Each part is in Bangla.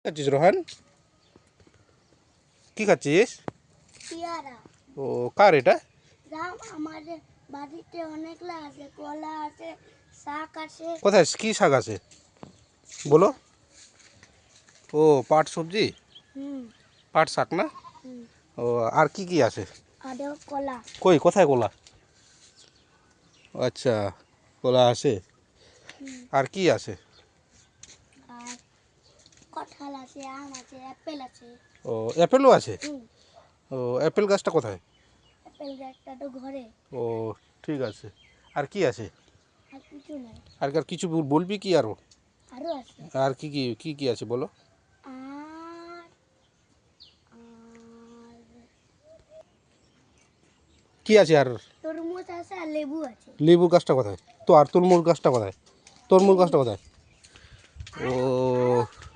খাচ্ছিস রোহান? কি খাচ্ছিস? পেয়ারা। ও কার এটা? আমাদের বাড়িতে অনেকলা আছে, কলা আছে, শাক আছে। কোথায় কি শাক আছে বলো? ও পাট সবজি, পাট শাক না? ও আর কি কি আছে? আর কলা। কই কোথায় কলা? আচ্ছা কলা আছে। আর কি আছে? আর কাঁঠাল আছে, আম আছে, অ্যাপেল আছে। ও অ্যাপেলও আছে? ও অ্যাপেল গাছটা কোথায়? অ্যাপেল গাছটা তো ঘরে। ও ঠিক আছে। আর কি আছে? আর কিছু নাই। আর আর কিছু বলবি কি আরো? আরো আছে। আর কি কি কি কি আছে বলো? আর কি আছে আর? তরমুজ আছে আর লেবু আছে। লেবু গাছটা কোথায়? তো আর তরমুজ গাছটা কোথায়? তরমুজ গাছটা কোথায়? ও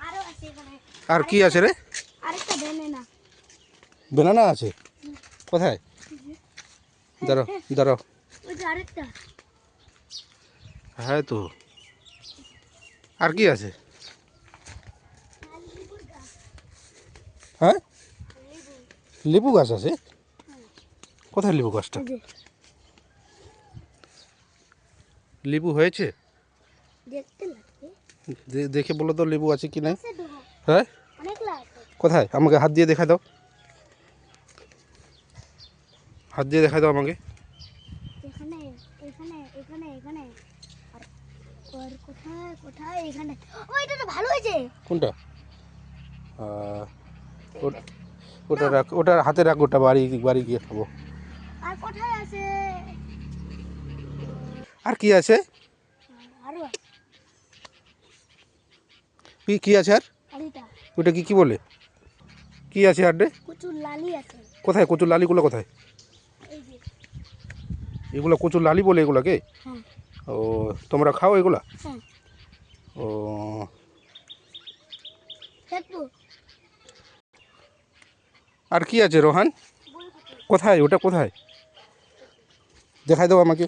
আরো আছে এখানে। আর কি আছে রে? আরেকটা বেনানা। বেনানা আছে কোথায়? দাঁড়াও দাঁড়াও। ওই যে আরেকটা। হ্যাঁ তো আর কি আছে? হ্যাঁ লেবু গাছ আছে? কোথায় লেবু গাছটা? লেবু হয়েছে? দেখতে লাগবে। দেখে বলো তো লেবু আছে কি নাই? আছে তো। হ্যাঁ অনেকলা আছে। কোথায়? আমাকে হাত দিয়ে দেখা দাও, হাত দিয়ে দেখা দাও আমাকে। এখানে এখানে এখানে এখানে আর কোথায় কোথায় এখানে। ও এটা তো ভালো হয়েছে। কোনটা? ওটা রাখ, ওটা হাতে রাখ, ওটা বাড়ি বাড়ি গিয়ে খাবো। আর কোথায় আছে? আর কি আছে? আরো কি কি আছে আর? আরিটা ওটা কি কি বলে? কি আছে আর রে? কচুর লালি আছে। কোথায় কচুর লালিগুলো কোথায়? এই যে। এগুলো কচুর লালি বলে এগুলাকে? হ্যাঁ ও তোমরা খাও এগুলা? হ্যাঁ। ও দেখবো। আর কি আছে রোহান? কোথায় ওটা কোথায়? দেখাই দাও আমাকে।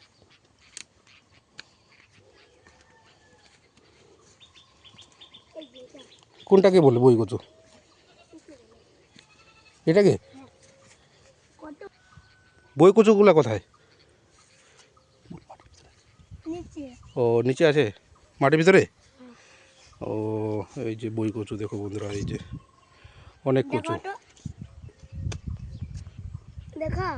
এই যে এটা। কোনটাকে বলে বই কচু? এটাকে? কত বই কচুগুলা কোথায়? নিচে। ও নিচে আছে মাটির ভিতরে? ও এই যে বই কচু দেখো বন্ধুরা, এই যে অনেক কচু। দেখো তো। দেখা